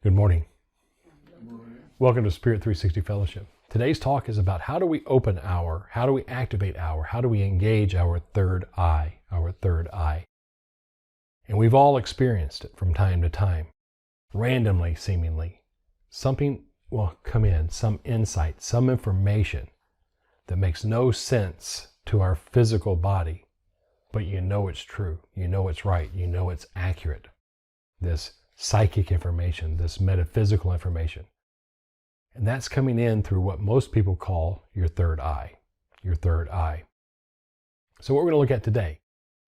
Good morning. Welcome to Spirit 360 Fellowship. Today's talk is about how do we open how do we activate how do we engage our third eye. And we've all experienced it from time to time. Randomly, seemingly, something will come in, some insight, some information that makes no sense to our physical body, but you know it's true, you know it's right, you know it's accurate. This psychic information, this metaphysical information. And that's coming in through what most people call your third eye. So what we're going to look at today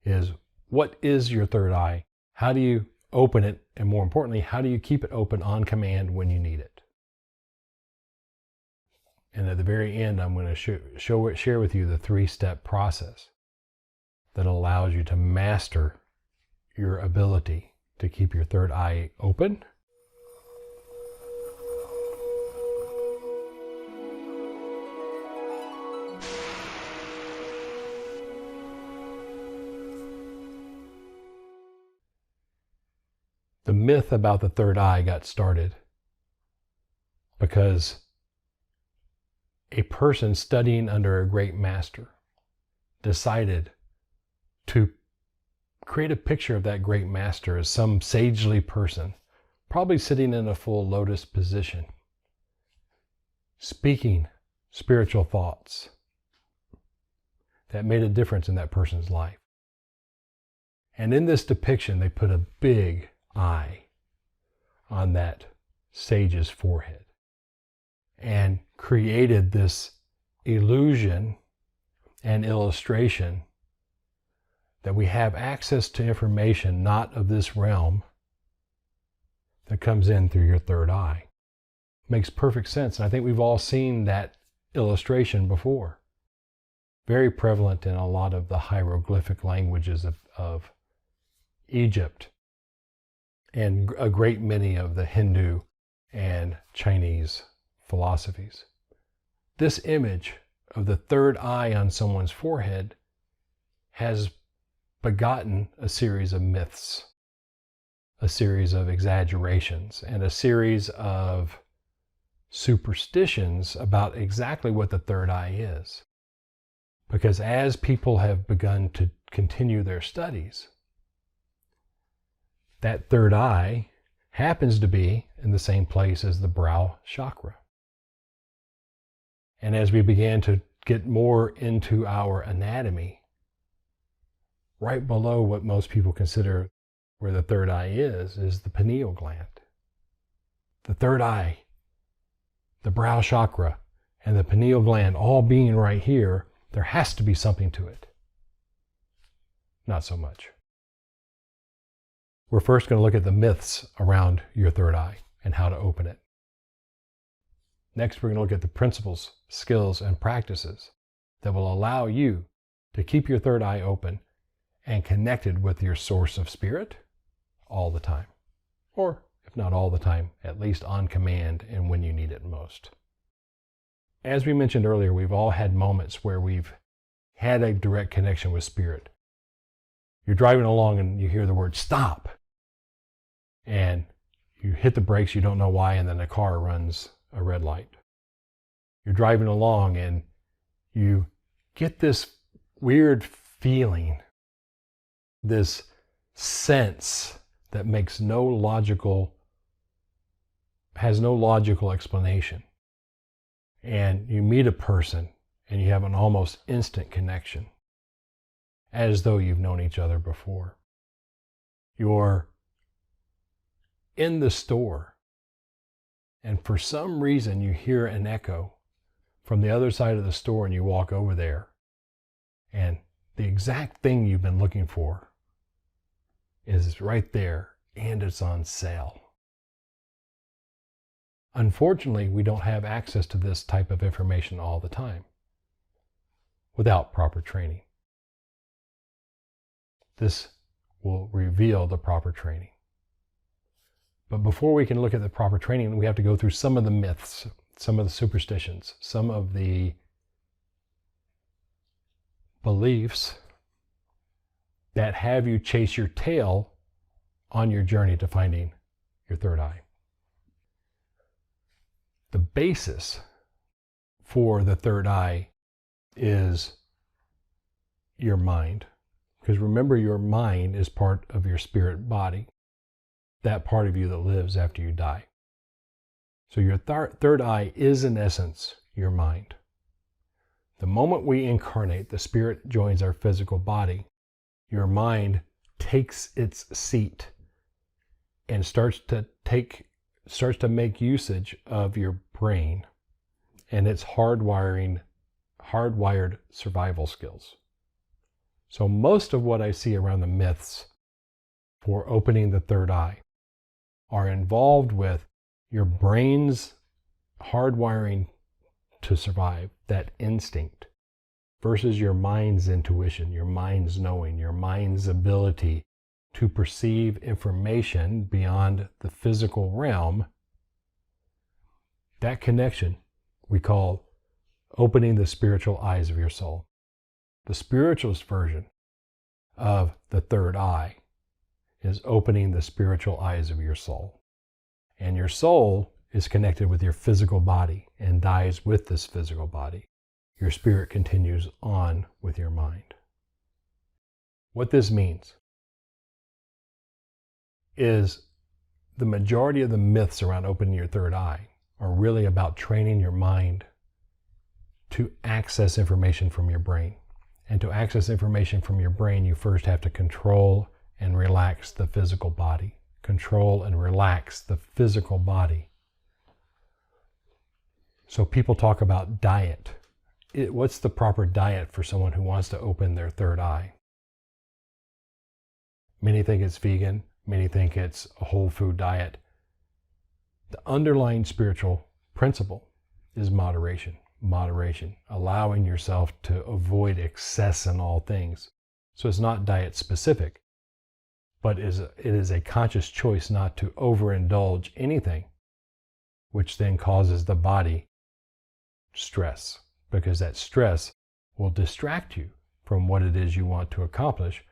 is, what is your third eye? How do you open it? And more importantly, how do you keep it open on command when you need it? And at the very end, I'm going to share with you the 3-step process that allows you to master your ability to keep your third eye open The myth about the third eye got started because a person studying under a great master decided to create a picture of that great master as some sagely person, probably sitting in a full lotus position, speaking spiritual thoughts that made a difference in that person's life. And in this depiction, they put a big eye on that sage's forehead and created this illusion and illustration that we have access to information not of this realm that comes in through your third eye. Makes perfect sense, and I think we've all seen that illustration before. Very prevalent in a lot of the hieroglyphic languages of Egypt and a great many of the Hindu and Chinese philosophies. This image of the third eye on someone's forehead has begotten a series of myths, a series of exaggerations, and a series of superstitions about exactly what the third eye is. Because as people have begun to continue their studies, that third eye happens to be in the same place as the brow chakra. And as we began to get more into our anatomy, right below what most people consider where the third eye is the pineal gland. The third eye, the brow chakra, and the pineal gland all being right here, there has to be something to it. Not so much. We're first going to look at the myths around your third eye and how to open it. Next, we're going to look at the principles, skills, and practices that will allow you to keep your third eye open and connected with your source of spirit all the time. Or, if not all the time, at least on command and when you need it most. As we mentioned earlier, we've all had moments where we've had a direct connection with spirit. You're driving along and you hear the word stop. And you hit the brakes, you don't know why, and then the car runs a red light. You're driving along and you get this weird feeling, this sense that has no logical explanation. And you meet a person and you have an almost instant connection, as though you've known each other before. You're in the store, and for some reason you hear an echo from the other side of the store, and you walk over there, and the exact thing you've been looking for is right there, and it's on sale. Unfortunately, we don't have access to this type of information all the time without proper training. This will reveal the proper training. But before we can look at the proper training, we have to go through some of the myths, some of the superstitions, some of the beliefs that have you chase your tail on your journey to finding your third eye. basis for the third eye is your mind. Because remember, your mind is part of your spirit body, that part of you that lives after you die. So your third eye is, in essence, your mind. The moment we incarnate, the spirit joins our physical body, your mind takes its seat and starts to make usage of your brain and its hardwired survival skills. So most of what I see around the myths for opening the third eye are involved with your brain's hardwiring to survive, that instinct, versus your mind's intuition, your mind's knowing, your mind's ability to perceive information beyond the physical realm. That connection we call opening the spiritual eyes of your soul. The spiritualist version of the third eye is opening the spiritual eyes of your soul. And your soul is connected with your physical body and dies with this physical body. Your spirit continues on with your mind. What this means is the majority of the myths around opening your third eye are really about training your mind to access information from your brain. And to access information from your brain, you first have to control and relax the physical body. Control and relax the physical body. So people talk about diet. What's the proper diet for someone who wants to open their third eye? Many think it's vegan. Many think it's a whole food diet. The underlying spiritual principle is moderation. Moderation, allowing yourself to avoid excess in all things. So it's not diet specific, but it is a conscious choice not to overindulge anything, which then causes the body stress, because that stress will distract you from what it is you want to accomplish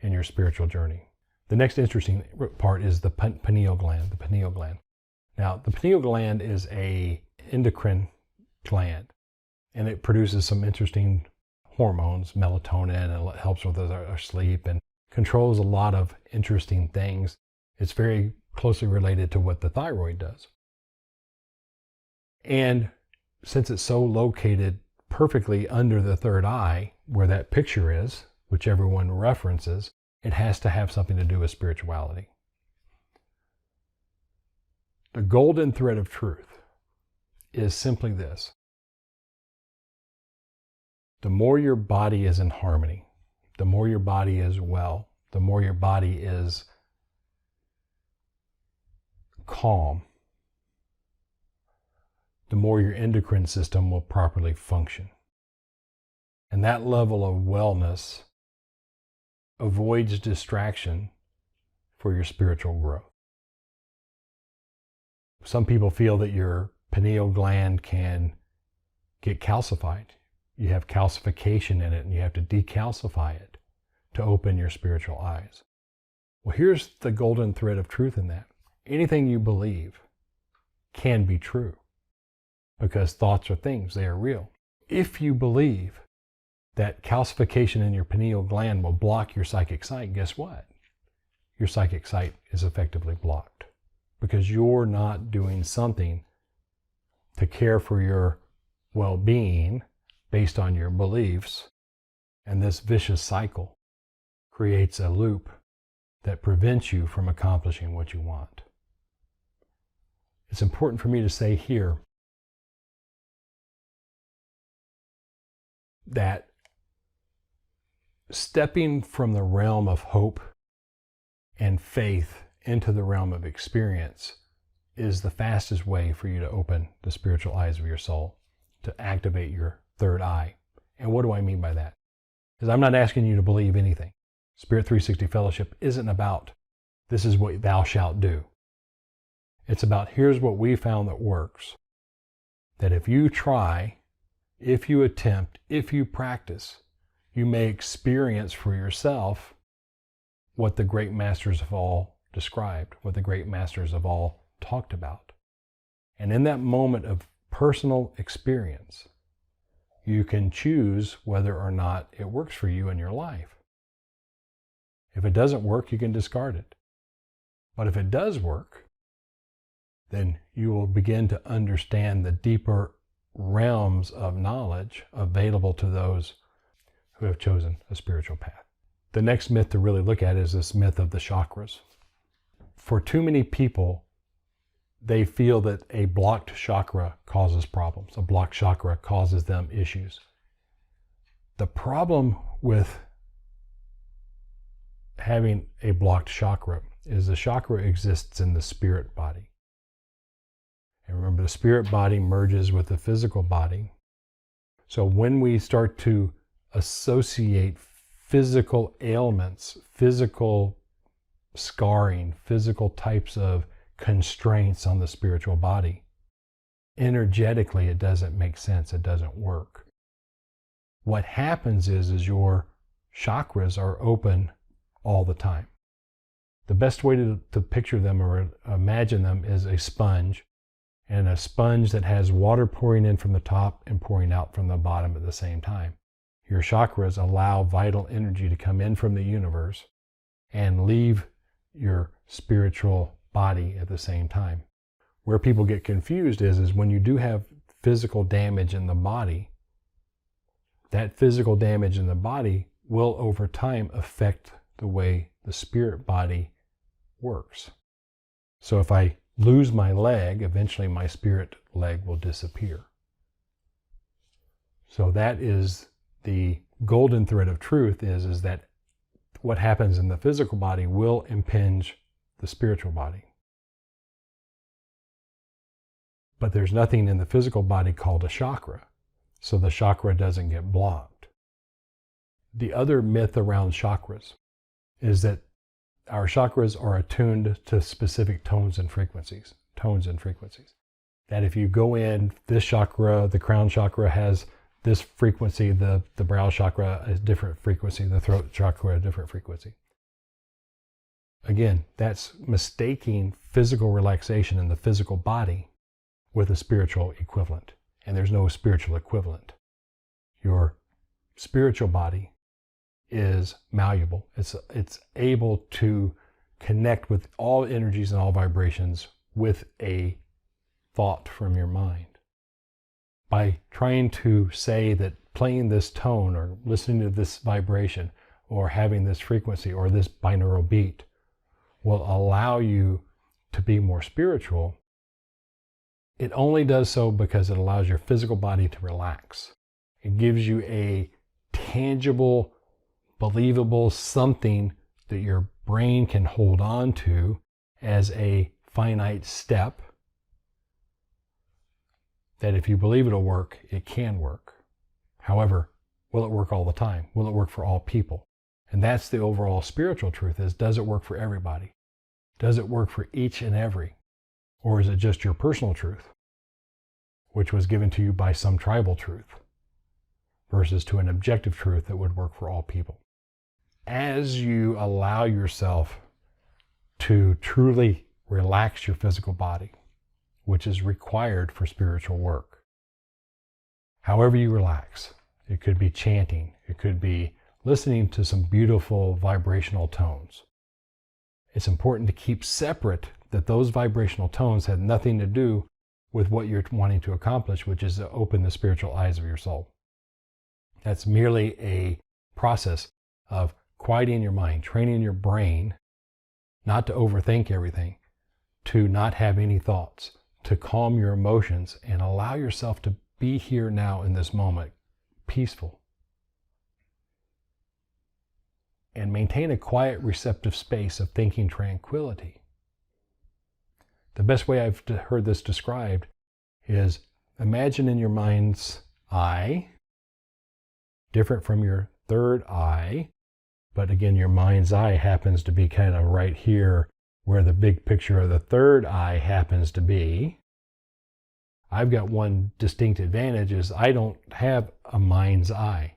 in your spiritual journey. The next interesting part is the pineal gland, Now, the pineal gland is an endocrine gland, and it produces some interesting hormones, melatonin, and it helps with our sleep and controls a lot of interesting things. It's very closely related to what the thyroid does. And since it's so located perfectly under the third eye, where that picture is, which everyone references, it has to have something to do with spirituality. The golden thread of truth is simply this. The more your body is in harmony, the more your body is well, the more your body is calm, the more your endocrine system will properly function. And that level of wellness avoids distraction for your spiritual growth. Some people feel that your pineal gland can get calcified. You have calcification in it and you have to decalcify it to open your spiritual eyes. Well, here's the golden thread of truth in that. Anything you believe can be true, because thoughts are things, they are real. If you believe that calcification in your pineal gland will block your psychic sight, guess what? Your psychic sight is effectively blocked, because you're not doing something to care for your well-being based on your beliefs, and this vicious cycle creates a loop that prevents you from accomplishing what you want. It's important for me to say here that stepping from the realm of hope and faith into the realm of experience is the fastest way for you to open the spiritual eyes of your soul, to activate your third eye. And what do I mean by that? Because I'm not asking you to believe anything. Spirit 360 Fellowship isn't about this is what thou shalt do. It's about here's what we found that works. That if you try, if you attempt, if you practice, you may experience for yourself what the great masters of all described, what the great masters of all talked about. And in that moment of personal experience. You can choose whether or not it works for you in your life. If it doesn't work, you can discard it. But if it does work, then you will begin to understand the deeper realms of knowledge available to those who have chosen a spiritual path. The next myth to really look at is this myth of the chakras. For too many people, they feel that a blocked chakra causes problems. A blocked chakra causes them issues. The problem with having a blocked chakra is the chakra exists in the spirit body. And remember, the spirit body merges with the physical body. So when we start to associate physical ailments, physical scarring, physical types of constraints on the spiritual body, energetically it doesn't make sense, it doesn't work. What happens is your chakras are open all the time. The best way to picture them or imagine them is a sponge, and a sponge that has water pouring in from the top and pouring out from the bottom at the same time. Your chakras allow vital energy to come in from the universe and leave your spiritual body at the same time. Where people get confused is when you do have physical damage in the body, that physical damage in the body will over time affect the way the spirit body works. So if I lose my leg, eventually my spirit leg will disappear. So that is the golden thread of truth is that what happens in the physical body will impinge the spiritual body. But there's nothing in the physical body called a chakra, so the chakra doesn't get blocked. The other myth around chakras is that our chakras are attuned to specific tones and frequencies. That if you go in, this chakra, the crown chakra has this frequency, the brow chakra is different frequency, the throat chakra a different frequency. Again, that's mistaking physical relaxation in the physical body with a spiritual equivalent. And there's no spiritual equivalent. Your spiritual body is malleable. It's able to connect with all energies and all vibrations with a thought from your mind. By trying to say that playing this tone or listening to this vibration or having this frequency or this binaural beat will allow you to be more spiritual, it only does so because it allows your physical body to relax. It gives you a tangible, believable something that your brain can hold on to as a finite step, that if you believe it'll work, it can work. However, will it work all the time? Will it work for all people? And that's the overall spiritual truth is, does it work for everybody? Does it work for each and every? Or is it just your personal truth, which was given to you by some tribal truth, versus to an objective truth that would work for all people? As you allow yourself to truly relax your physical body, which is required for spiritual work, however you relax, it could be chanting, it could be listening to some beautiful vibrational tones. It's important to keep separate that those vibrational tones have nothing to do with what you're wanting to accomplish, which is to open the spiritual eyes of your soul. That's merely a process of quieting your mind, training your brain not to overthink everything, to not have any thoughts, to calm your emotions and allow yourself to be here now in this moment, peaceful. And maintain a quiet, receptive space of thinking tranquility. The best way I've heard this described is imagine in your mind's eye, different from your third eye, but again, your mind's eye happens to be kind of right here where the big picture of the third eye happens to be. I've got one distinct advantage is I don't have a mind's eye.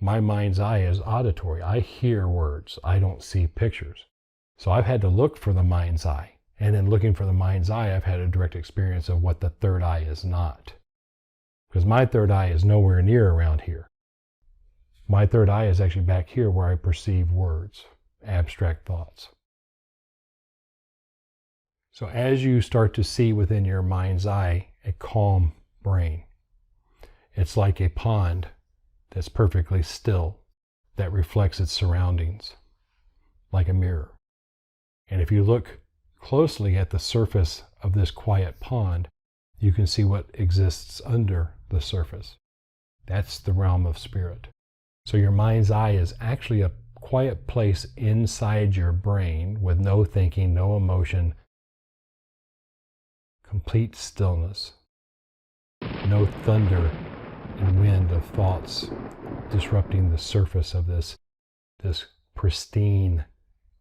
My mind's eye is auditory. I hear words. I don't see pictures. So I've had to look for the mind's eye. And in looking for the mind's eye, I've had a direct experience of what the third eye is not. Because my third eye is nowhere near around here. My third eye is actually back here where I perceive words, abstract thoughts. So as you start to see within your mind's eye a calm brain, it's like a pond that's perfectly still, that reflects its surroundings, like a mirror. And if you look closely at the surface of this quiet pond, you can see what exists under the surface. That's the realm of spirit. So your mind's eye is actually a quiet place inside your brain with no thinking, no emotion, complete stillness, no thunder and wind of thoughts disrupting the surface of this pristine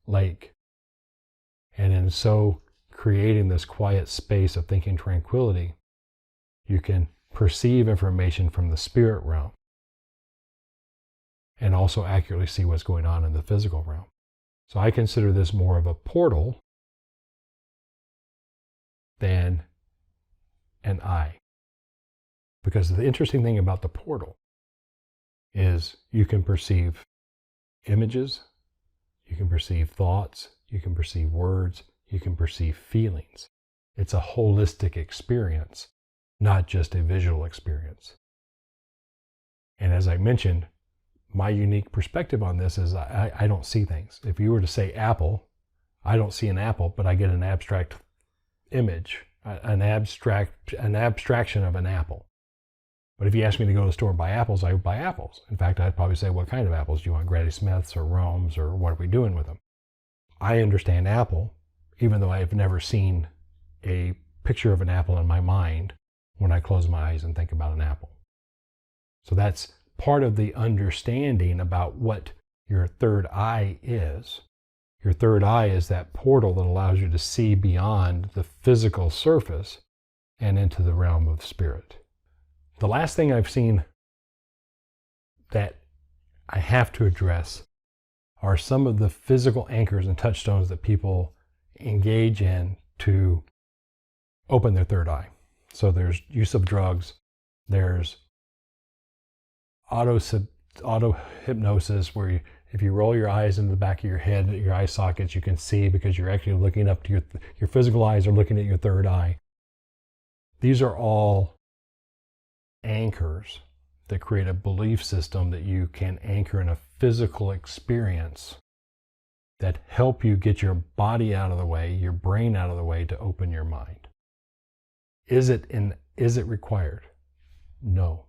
lake. And in so creating this quiet space of thinking tranquility, you can perceive information from the spirit realm and also accurately see what's going on in the physical realm. So I consider this more of a portal than an eye. Because the interesting thing about the portal is you can perceive images, you can perceive thoughts, you can perceive words, you can perceive feelings. It's a holistic experience, not just a visual experience. And as I mentioned, my unique perspective on this is I don't see things. If you were to say apple, I don't see an apple, but I get an abstract image, an abstraction of an apple. But if you ask me to go to the store and buy apples, I would buy apples. In fact, I'd probably say, what kind of apples? Do you want Granny Smiths or Rome's, or what are we doing with them? I understand apple, even though I've never seen a picture of an apple in my mind when I close my eyes and think about an apple. So that's part of the understanding about what your third eye is. Your third eye is that portal that allows you to see beyond the physical surface and into the realm of spirit. The last thing I've seen that I have to address are some of the physical anchors and touchstones that people engage in to open their third eye. So there's use of drugs, there's auto-hypnosis, where if you roll your eyes into the back of your head, your eye sockets, you can see because you're actually looking up to your physical eyes are looking at your third eye. These are all anchors that create a belief system that you can anchor in a physical experience that help you get your body out of the way, your brain out of the way, to open your mind. Is it required? No,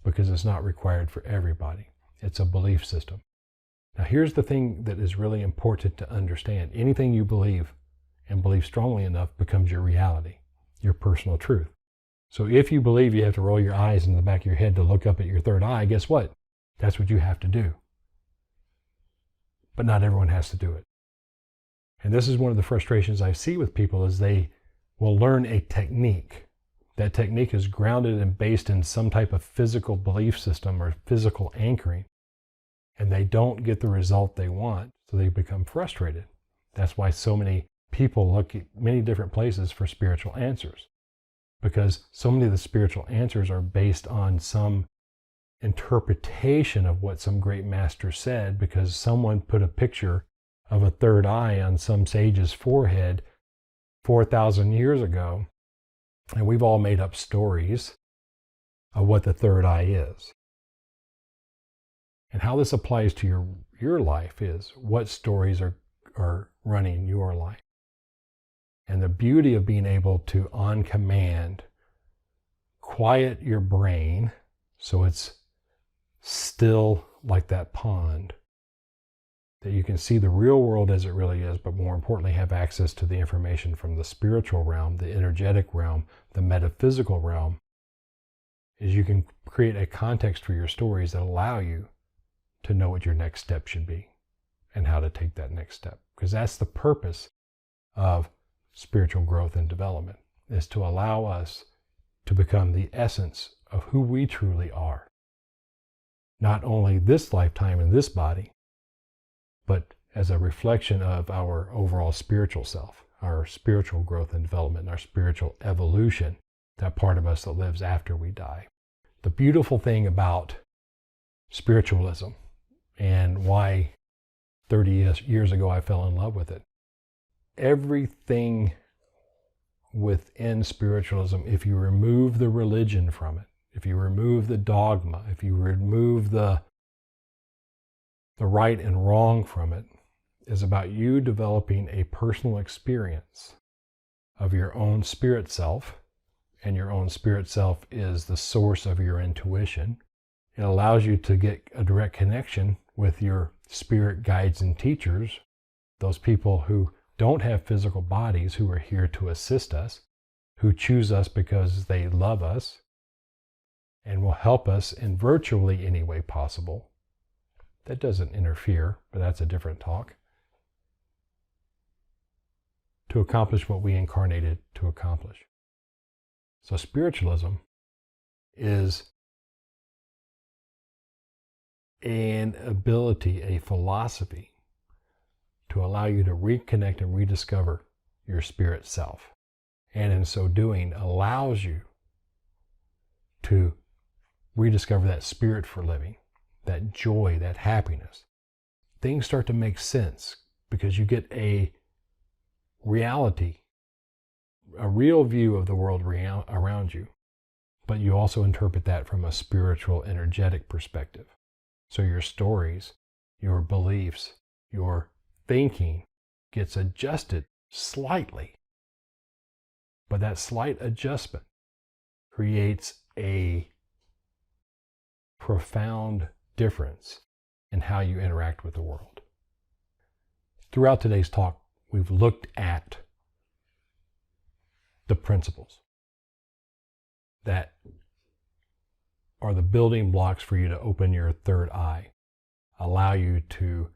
because it's not required for everybody. It's a belief system. Now here's the thing that is really important to understand. Anything you believe and believe strongly enough becomes your reality, your personal truth. So if you believe you have to roll your eyes in the back of your head to look up at your third eye, guess what? That's what you have to do. But not everyone has to do it. And this is one of the frustrations I see with people, is they will learn a technique. That technique is grounded and based in some type of physical belief system or physical anchoring, and they don't get the result they want, so they become frustrated. That's why so many people look at many different places for spiritual answers, because so many of the spiritual answers are based on some interpretation of what some great master said, because someone put a picture of a third eye on some sage's forehead 4,000 years ago, and we've all made up stories of what the third eye is. And how this applies to your life is what stories are running your life. And the beauty of being able to, on command, quiet your brain so it's still like that pond, that you can see the real world as it really is, but more importantly have access to the information from the spiritual realm, the energetic realm, the metaphysical realm, is you can create a context for your stories that allow you to know what your next step should be and how to take that next step. Because that's the purpose of spiritual growth and development, is to allow us to become the essence of who we truly are. Not only this lifetime in this body, but as a reflection of our overall spiritual self. our spiritual growth and development, our spiritual evolution, that part of us that lives after we die. The beautiful thing about spiritualism, and why 30 years ago I fell in love with it, everything within spiritualism, if you remove the religion from it, if you remove the dogma, if you remove the right and wrong from it, is about you developing a personal experience of your own spirit self, and your own spirit self is the source of your intuition. It allows you to get a direct connection with your spirit guides and teachers, those people who don't have physical bodies, who are here to assist us, who choose us because they love us and will help us in virtually any way possible. That doesn't interfere, but that's a different talk. To accomplish what we incarnated to accomplish. So spiritualism is an ability, a philosophy, to allow you to reconnect and rediscover your spirit self. And in so doing, allows you to rediscover that spirit for living, that joy, that happiness. Things start to make sense because you get a reality, a real view of the world around you, but you also interpret that from a spiritual, energetic perspective. So your stories, your beliefs, your thinking gets adjusted slightly. But that slight adjustment creates a profound difference in how you interact with the world. Throughout today's talk, we've looked at the principles that are the building blocks for you to open your third eye, allow you to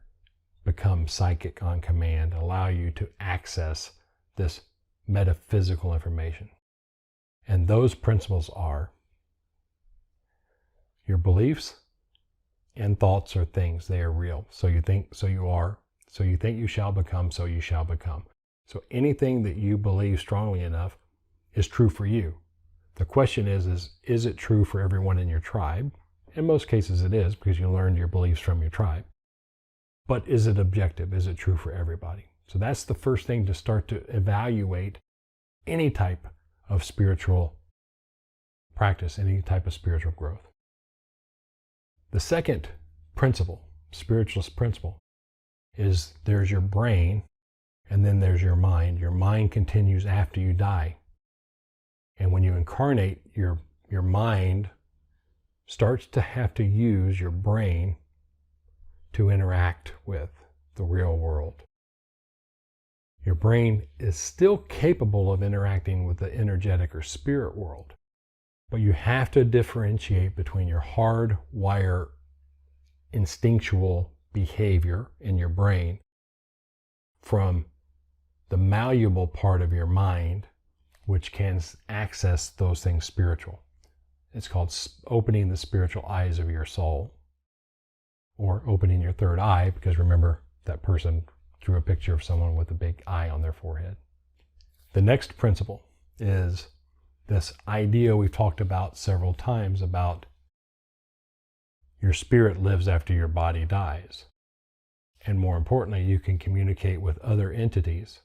become psychic on command, allow you to access this metaphysical information. And those principles are your beliefs and thoughts are things. They are real. So you think, so you are. So you think you shall become, so you shall become. So anything that you believe strongly enough is true for you. The question is it true for everyone in your tribe? In most cases it is, because you learned your beliefs from your tribe. But is it objective? Is it true for everybody? So that's the first thing to start to evaluate any type of spiritual practice, any type of spiritual growth. The second principle, spiritualist principle, is there's your brain and then there's your mind. Your mind continues after you die. And when you incarnate, your mind starts to have to use your brain to interact with the real world. Your brain is still capable of interacting with the energetic or spirit world, but you have to differentiate between your hardwire instinctual behavior in your brain from the malleable part of your mind, which can access those things spiritual. It's called opening the spiritual eyes of your soul, or opening your third eye, because remember, that person drew a picture of someone with a big eye on their forehead. The next principle is this idea we've talked about several times about your spirit lives after your body dies. And more importantly, you can communicate with other entities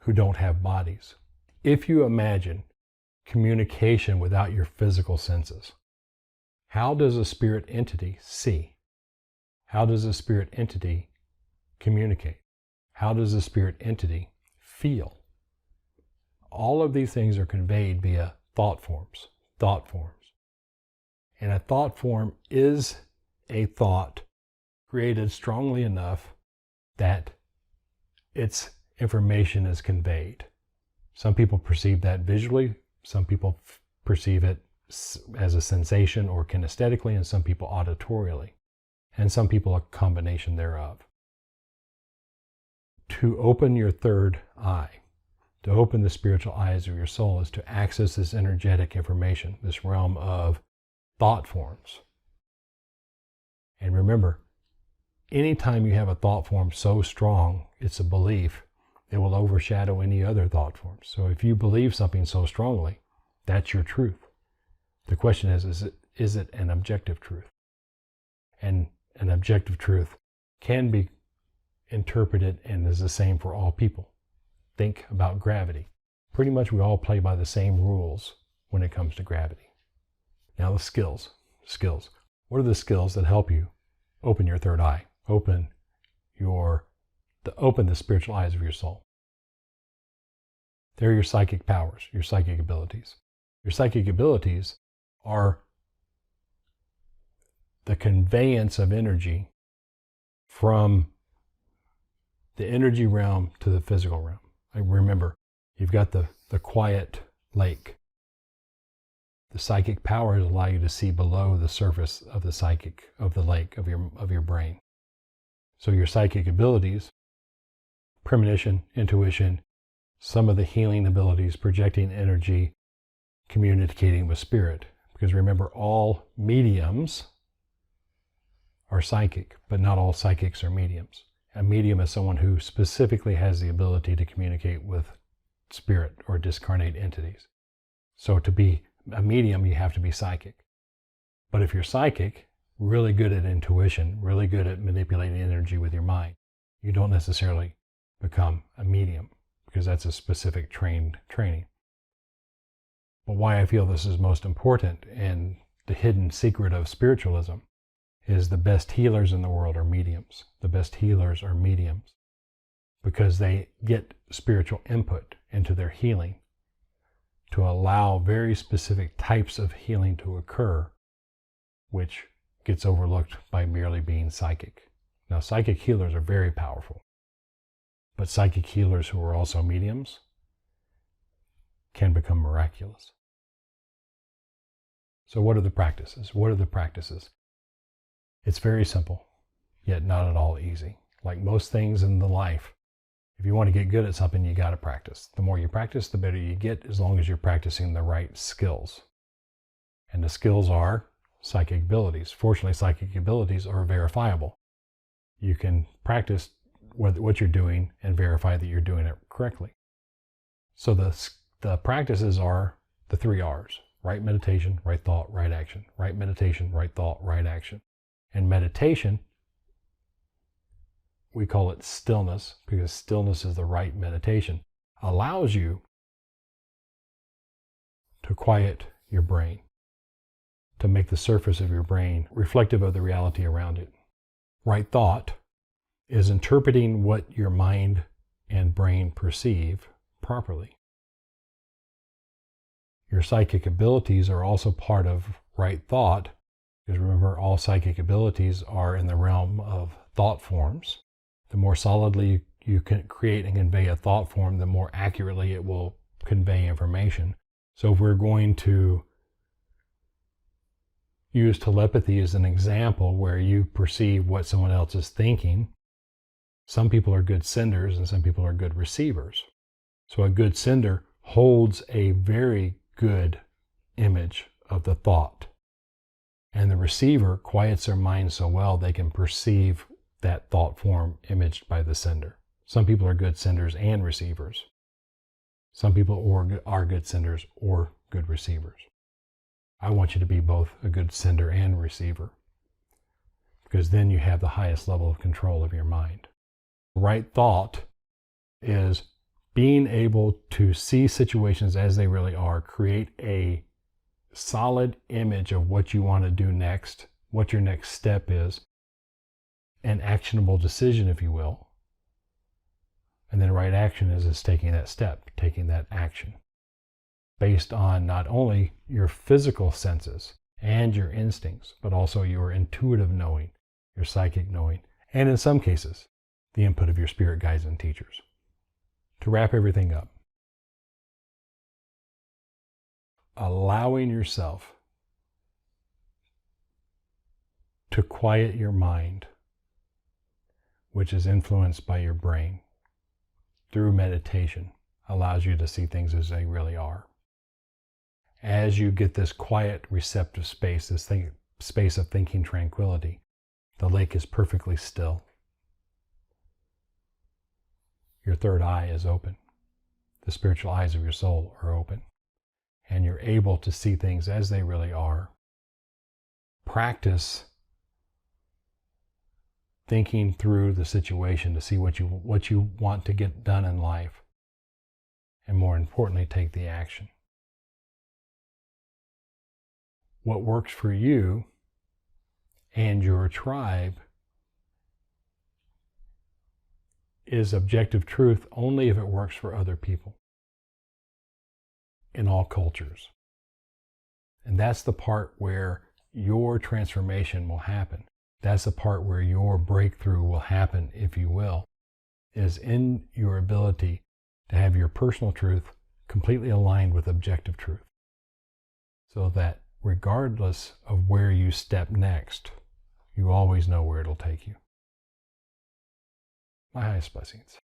who don't have bodies. If you imagine communication without your physical senses, how does a spirit entity see? How does a spirit entity communicate? How does a spirit entity feel? All of these things are conveyed via thought forms. And a thought form is a thought created strongly enough that its information is conveyed. Some people perceive that visually, some people perceive it as a sensation or kinesthetically, and some people auditorially, and some people a combination thereof. To open your third eye, to open the spiritual eyes of your soul, is to access this energetic information, this realm of thought forms. And remember, anytime you have a thought form so strong, it's a belief, It will overshadow any other thought forms. So if you believe something so strongly, that's your truth. The question is it an objective truth? And an objective truth can be interpreted and is the same for all people. Think about gravity. Pretty much we all play by the same rules when it comes to gravity. Now the skills. What are the skills that help you open your third eye? Open the spiritual eyes of your soul. They're your psychic powers, your psychic abilities. Your psychic abilities are the conveyance of energy from the energy realm to the physical realm. Remember, you've got the quiet lake. The psychic powers allow you to see below the surface of the lake of your brain. So your psychic abilities, premonition, intuition, some of the healing abilities, projecting energy, communicating with spirit. Because remember, all mediums are psychic, but not all psychics are mediums. A medium is someone who specifically has the ability to communicate with spirit or discarnate entities. So to be a medium, you have to be psychic. But if you're psychic, really good at intuition, really good at manipulating energy with your mind, you don't necessarily become a medium, because that's a specific training. But why I feel this is most important, and the hidden secret of spiritualism, is the best healers in the world are mediums. The best healers are mediums because they get spiritual input into their healing to allow very specific types of healing to occur, which gets overlooked by merely being psychic. Now, psychic healers are very powerful, but psychic healers who are also mediums can become miraculous. So what are the practices? It's very simple, yet not at all easy. Like most things in the life, if you want to get good at something, you got to practice. The more you practice, the better you get, as long as you're practicing the right skills. And the skills are psychic abilities. Fortunately, psychic abilities are verifiable. You can practice what you're doing and verify that you're doing it correctly. So the practices are the 3 R's: right meditation, right thought, right action. Right meditation, right thought, right action. And meditation, we call it stillness, because stillness is the right meditation, allows you to quiet your brain, to make the surface of your brain reflective of the reality around it. Right thought is interpreting what your mind and brain perceive properly. Your psychic abilities are also part of right thought, because remember, all psychic abilities are in the realm of thought forms. The more solidly you can create and convey a thought form, the more accurately it will convey information. So if we're going to use telepathy as an example where you perceive what someone else is thinking, some people are good senders and some people are good receivers. So a good sender holds a very good image of the thought. And the receiver quiets their mind so well they can perceive that thought form imaged by the sender. Some people are good senders and receivers. Some people are good senders or good receivers. I want you to be both a good sender and receiver, because then you have the highest level of control of your mind. Right thought is being able to see situations as they really are, create a solid image of what you want to do next, what your next step is, an actionable decision, if you will. And then right action is taking that step, taking that action, based on not only your physical senses and your instincts, but also your intuitive knowing, your psychic knowing, and in some cases, the input of your spirit guides and teachers. To wrap everything up, allowing yourself to quiet your mind, which is influenced by your brain, through meditation, allows you to see things as they really are. As you get this quiet, receptive space, this space of thinking tranquility, the lake is perfectly still. your third eye is open. The spiritual eyes of your soul are open. And you're able to see things as they really are. Practice thinking through the situation to see what you want to get done in life. And more importantly, take the action. What works for you and your tribe is objective truth only if it works for other people in all cultures. And that's the part where your transformation will happen. That's the part where your breakthrough will happen, if you will, is in your ability to have your personal truth completely aligned with objective truth. So that regardless of where you step next, you always know where it'll take you. My highest blessings.